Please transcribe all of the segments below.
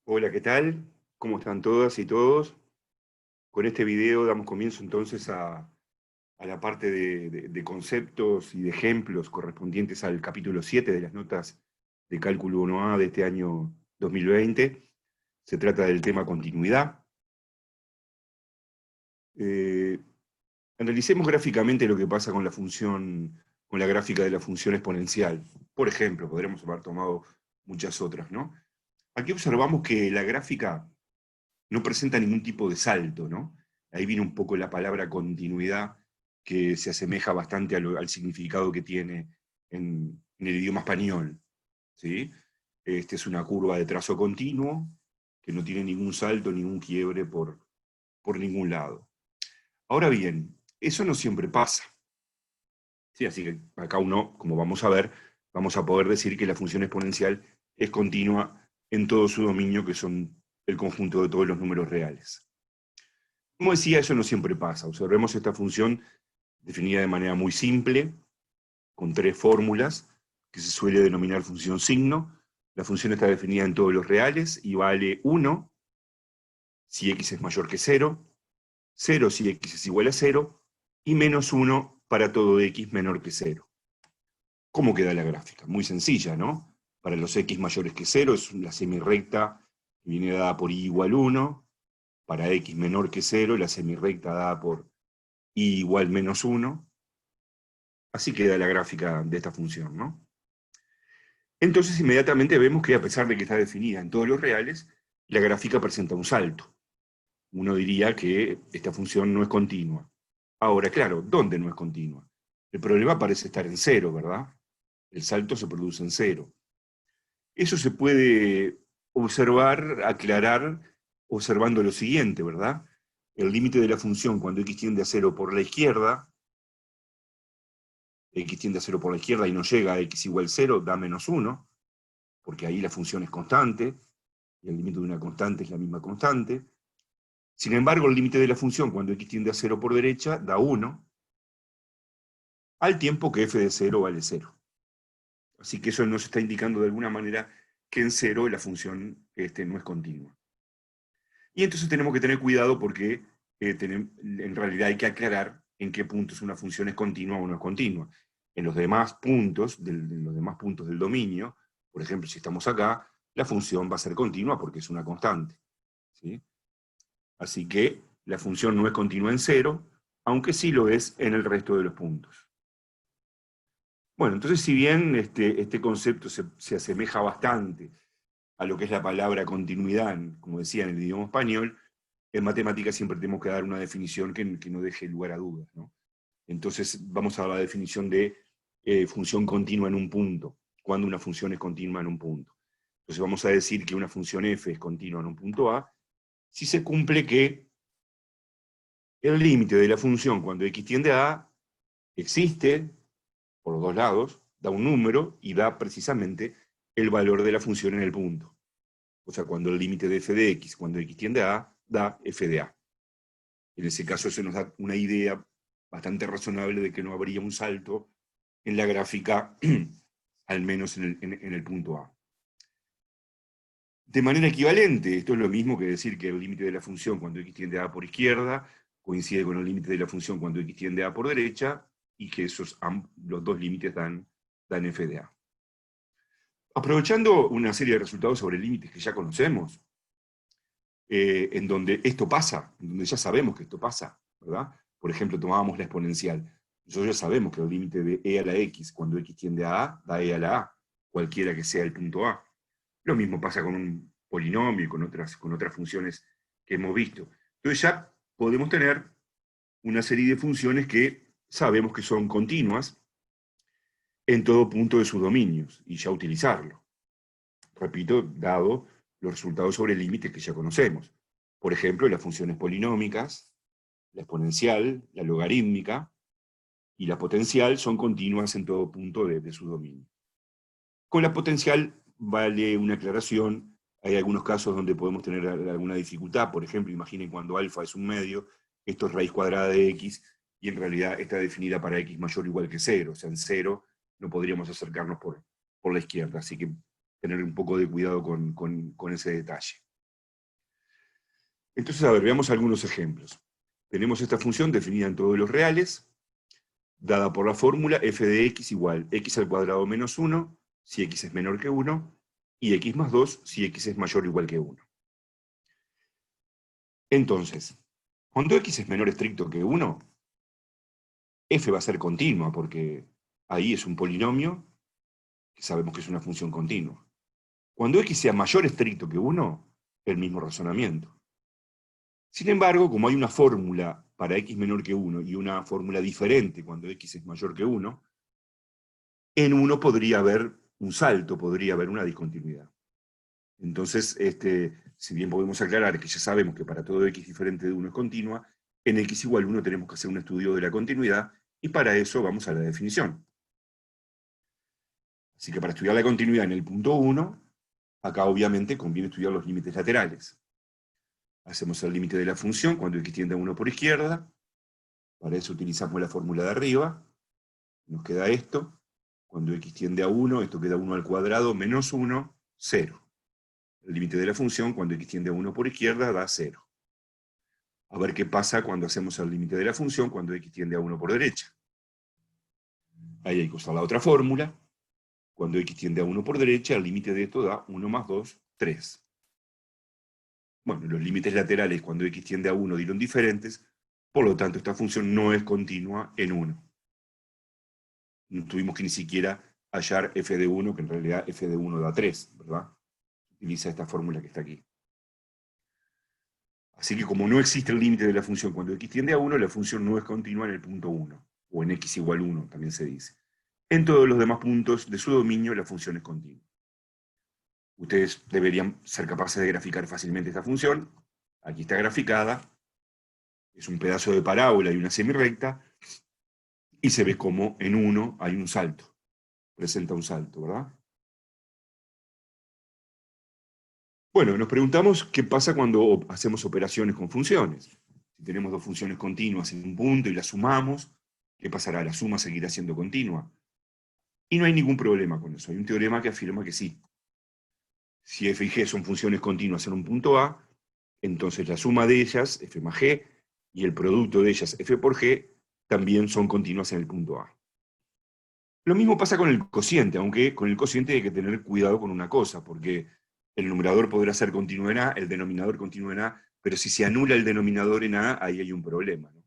Hola, ¿qué tal? ¿Cómo están todas y todos? Con este video damos comienzo entonces a la parte de conceptos y de ejemplos correspondientes al capítulo 7 de las notas de cálculo 1A de este año 2020. Se trata del tema continuidad. Eh, Analicemos gráficamente lo que pasa con la función, con la gráfica de la función exponencial. Por ejemplo, podremos haber tomado muchas otras, ¿no? Aquí observamos que la gráfica no presenta ningún tipo de salto, ¿no? Ahí viene un poco la palabra continuidad, que se asemeja bastante al significado que tiene en el idioma español, ¿sí? Esta es una curva de trazo continuo, que no tiene ningún salto, ningún quiebre por ningún lado. Ahora bien, eso no siempre pasa, ¿sí? Así que acá uno, como vamos a ver, vamos a poder decir que la función exponencial es continua en todo su dominio, que son el conjunto de todos los números reales. Como decía, eso no siempre pasa. Observemos esta función definida de manera muy simple, con tres fórmulas, que se suele denominar función signo. La función está definida en todos los reales y vale 1 si x es mayor que 0, 0 si x es igual a 0, y menos 1 para todo x menor que 0. ¿Cómo queda la gráfica? Muy sencilla, ¿no? Para los x mayores que 0 es la semirrecta que viene dada por y igual 1. Para x menor que 0, la semirrecta dada por y igual menos 1. Así queda la gráfica de esta función, ¿no? Entonces inmediatamente vemos que a pesar de que está definida en todos los reales, la gráfica presenta un salto. Uno diría que esta función no es continua. Ahora, claro, ¿dónde no es continua? El problema parece estar en cero, ¿verdad? El salto se produce en cero. Eso se puede observar, aclarar, observando lo siguiente, ¿verdad? El límite de la función cuando x tiende a 0 por la izquierda, x tiende a 0 por la izquierda y no llega a x igual 0, da menos 1, porque ahí la función es constante, y el límite de una constante es la misma constante. Sin embargo, el límite de la función cuando x tiende a 0 por derecha da 1, al tiempo que f de 0 vale 0. Así que eso nos está indicando de alguna manera que en 0 la función no es continua. Y entonces tenemos que tener cuidado porque en realidad hay que aclarar en qué puntos una función es continua o no es continua. En los demás puntos del dominio, por ejemplo, si estamos acá, la función va a ser continua porque es una constante, ¿sí? Así que la función no es continua en cero, aunque sí lo es en el resto de los puntos. Bueno, entonces si bien este concepto se asemeja bastante a lo que es la palabra continuidad, como decía en el idioma español, en matemáticas siempre tenemos que dar una definición que no deje lugar a dudas, ¿no? Entonces vamos a dar la definición de función continua en un punto, cuando una función es continua en un punto. Entonces vamos a decir que una función f es continua en un punto A, si se cumple que el límite de la función cuando x tiende a A existe por los dos lados, da un número y da precisamente el valor de la función en el punto. O sea, cuando el límite de f de x, cuando x tiende a A, da f de A. En ese caso eso nos da una idea bastante razonable de que no habría un salto en la gráfica, al menos en el punto A. De manera equivalente, esto es lo mismo que decir que el límite de la función cuando x tiende a A por izquierda coincide con el límite de la función cuando x tiende a A por derecha, y que los dos límites dan f de A. Aprovechando una serie de resultados sobre límites que ya conocemos, en donde esto pasa, en donde ya sabemos que esto pasa, ¿verdad? Por ejemplo, tomábamos la exponencial. Nosotros ya sabemos que el límite de e a la x, cuando x tiende a A, da e a la A, cualquiera que sea el punto A. Lo mismo pasa con un polinomio y con otras funciones que hemos visto. Entonces ya podemos tener una serie de funciones que sabemos que son continuas en todo punto de sus dominios, y ya utilizarlo. Repito, dado los resultados sobre límites que ya conocemos. Por ejemplo, las funciones polinómicas, la exponencial, la logarítmica y la potencial son continuas en todo punto de su dominio. Con la potencial vale una aclaración. Hay algunos casos donde podemos tener alguna dificultad. Por ejemplo, imaginen cuando alfa es un medio, esto es raíz cuadrada de x, y en realidad está definida para x mayor o igual que 0. O sea, en 0 no podríamos acercarnos por la izquierda. Así que tener un poco de cuidado con ese detalle. Entonces, a ver, veamos algunos ejemplos. Tenemos esta función definida en todos los reales, dada por la fórmula f de x igual x al cuadrado menos 1, si x es menor que 1, y x más 2, si x es mayor o igual que 1. Entonces, cuando x es menor estricto que 1, f va a ser continua, porque ahí es un polinomio, que sabemos que es una función continua. Cuando x sea mayor estricto que 1, el mismo razonamiento. Sin embargo, como hay una fórmula para x menor que 1 y una fórmula diferente cuando x es mayor que 1, en 1 podría haber un salto, podría haber una discontinuidad. Entonces, si bien podemos aclarar que ya sabemos que para todo x diferente de 1 es continua, en x igual 1 tenemos que hacer un estudio de la continuidad, y para eso vamos a la definición. Así que para estudiar la continuidad en el punto 1, acá obviamente conviene estudiar los límites laterales. Hacemos el límite de la función cuando x tiende a 1 por izquierda. Para eso utilizamos la fórmula de arriba. Nos queda esto. Cuando x tiende a 1, esto queda 1 al cuadrado menos 1, 0. El límite de la función cuando x tiende a 1 por izquierda da 0. A ver qué pasa cuando hacemos el límite de la función cuando x tiende a 1 por derecha. Ahí hay que usar la otra fórmula. Cuando x tiende a 1 por derecha, el límite de esto da 1 más 2, 3. Bueno, los límites laterales cuando x tiende a 1 dieron diferentes, por lo tanto esta función no es continua en 1. No tuvimos que ni siquiera hallar f de 1, que en realidad f de 1 da 3, ¿verdad? Utiliza esta fórmula que está aquí. Así que como no existe el límite de la función cuando x tiende a 1, la función no es continua en el punto 1, o en x igual 1, también se dice. En todos los demás puntos de su dominio, la función es continua. Ustedes deberían ser capaces de graficar fácilmente esta función. Aquí está graficada. Es un pedazo de parábola y una semirrecta, y se ve como en 1 hay un salto. Presenta un salto, ¿verdad? Bueno, nos preguntamos qué pasa cuando hacemos operaciones con funciones. Si tenemos dos funciones continuas en un punto y las sumamos, ¿qué pasará? La suma seguirá siendo continua. Y no hay ningún problema con eso. Hay un teorema que afirma que sí. Si f y g son funciones continuas en un punto A, entonces la suma de ellas, f más g, y el producto de ellas, f por g, también son continuas en el punto A. Lo mismo pasa con el cociente, aunque con el cociente hay que tener cuidado con una cosa, porque el numerador podrá ser continuo en A, el denominador continuo en A, pero si se anula el denominador en A, ahí hay un problema, ¿no?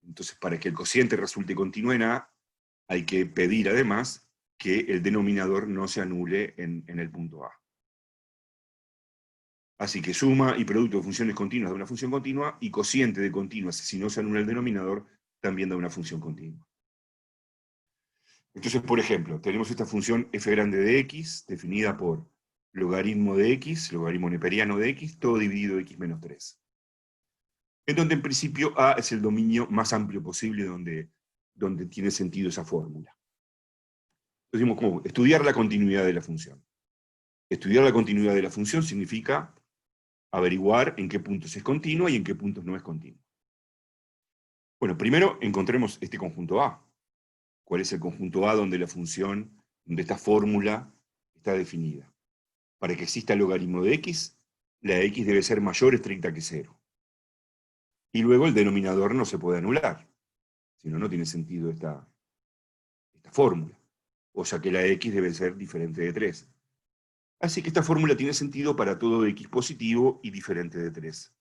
Entonces, para que el cociente resulte continuo en A, hay que pedir además que el denominador no se anule en el punto A. Así que suma y producto de funciones continuas da una función continua, y cociente de continuas, si no se anula el denominador, también da una función continua. Entonces, por ejemplo, tenemos esta función f grande de x, definida por logaritmo de x, logaritmo neperiano de x, todo dividido x menos 3. En donde en principio A es el dominio más amplio posible donde tiene sentido esa fórmula. Decimos como estudiar la continuidad de la función. Estudiar la continuidad de la función significa averiguar en qué puntos es continua y en qué puntos no es continua. Bueno, primero encontremos este conjunto A. ¿Cuál es el conjunto A donde la función, donde esta fórmula está definida? Para que exista el logaritmo de x, la x debe ser mayor o estricta que 0. Y luego el denominador no se puede anular, si no, no tiene sentido esta fórmula. O sea que la x debe ser diferente de 3. Así que esta fórmula tiene sentido para todo x positivo y diferente de 3.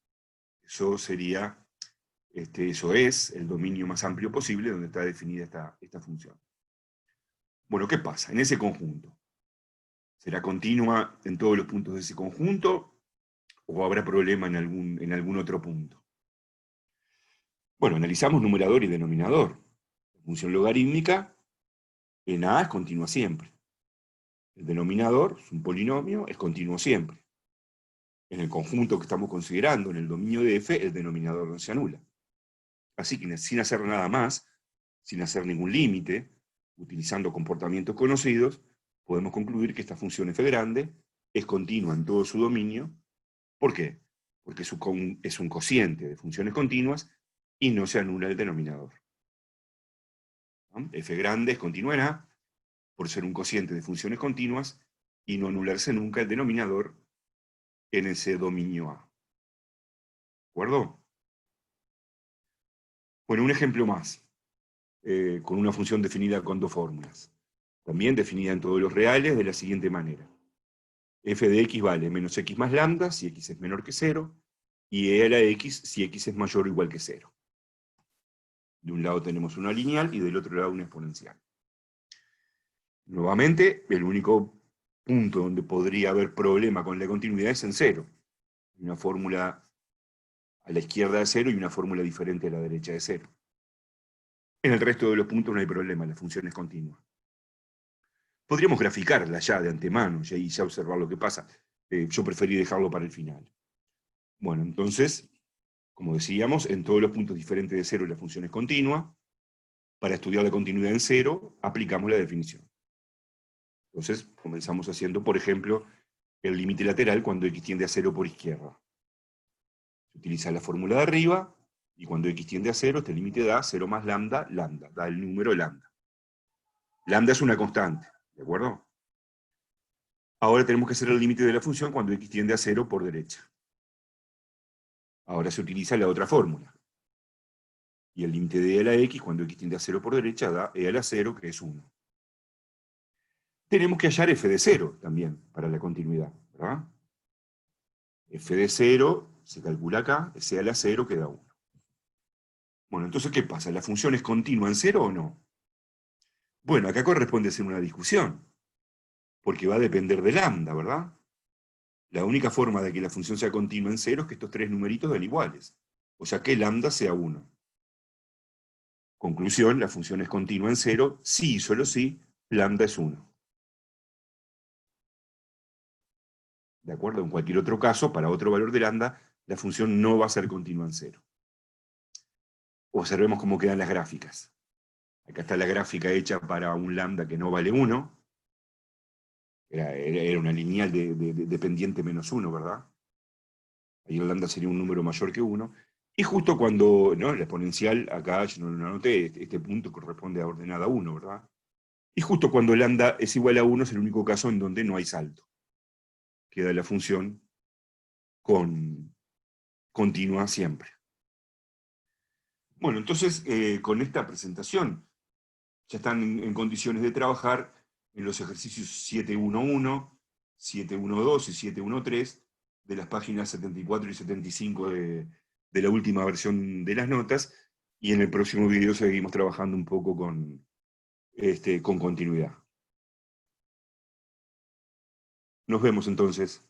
Eso sería, eso es el dominio más amplio posible donde está definida esta función. Bueno, ¿qué pasa en ese conjunto? ¿Será continua en todos los puntos de ese conjunto o habrá problema en algún otro punto? Bueno, analizamos numerador y denominador. La función logarítmica en A es continua siempre. El denominador es un polinomio, es continuo siempre. En el conjunto que estamos considerando, en el dominio de f, el denominador no se anula. Así que sin hacer nada más, sin hacer ningún límite, utilizando comportamientos conocidos, podemos concluir que esta función f grande es continua en todo su dominio. ¿Por qué? Porque es un cociente de funciones continuas y no se anula el denominador. ¿No? F grande es continua en A por ser un cociente de funciones continuas y no anularse nunca el denominador en ese dominio A. acuerdo? Bueno, un ejemplo más, con una función definida con dos fórmulas. También definida en todos los reales de la siguiente manera. F de x vale menos x más lambda si x es menor que 0, y e a la x si x es mayor o igual que 0. De un lado tenemos una lineal y del otro lado una exponencial. Nuevamente, el único punto donde podría haber problema con la continuidad es en 0. Una fórmula a la izquierda de 0 y una fórmula diferente a la derecha de 0. En el resto de los puntos no hay problema, la función es continua. Podríamos graficarla ya de antemano y ya observar lo que pasa. Yo preferí dejarlo para el final. Bueno, entonces, como decíamos, en todos los puntos diferentes de 0 la función es continua. Para estudiar la continuidad en 0, aplicamos la definición. Entonces, comenzamos haciendo, por ejemplo, el límite lateral cuando x tiende a 0 por izquierda. Se utiliza la fórmula de arriba, y cuando x tiende a 0, este límite da 0 más lambda, lambda, da el número lambda. Lambda es una constante, ¿de acuerdo? Ahora tenemos que hacer el límite de la función cuando x tiende a 0 por derecha. Ahora se utiliza la otra fórmula. Y el límite de e a la x cuando x tiende a 0 por derecha da e a la 0, que es 1. Tenemos que hallar f de 0 también para la continuidad, ¿verdad? F de 0 se calcula acá, es e a la 0 que da 1. Bueno, entonces, ¿qué pasa? ¿La función es continua en 0 o no? Bueno, acá corresponde hacer una discusión, porque va a depender de lambda, ¿verdad? La única forma de que la función sea continua en 0 es que estos tres numeritos den iguales, o sea que lambda sea 1. Conclusión, la función es continua en 0, si y solo si lambda es 1. ¿De acuerdo? En cualquier otro caso, para otro valor de lambda, la función no va a ser continua en 0. Observemos cómo quedan las gráficas. Acá está la gráfica hecha para un lambda que no vale 1. Era una lineal de pendiente menos 1, ¿verdad? Ahí el lambda sería un número mayor que 1. Y justo cuando, ¿no? La exponencial, acá yo no lo anoté, este punto corresponde a ordenada 1, ¿verdad? Y justo cuando lambda es igual a 1 es el único caso en donde no hay salto. Queda la función continua siempre. Bueno, entonces con esta presentación ya están en condiciones de trabajar en los ejercicios 7.1.1, 7.1.2 y 7.1.3 de las páginas 74 y 75 de la última versión de las notas, y en el próximo video seguimos trabajando un poco con continuidad. Nos vemos entonces.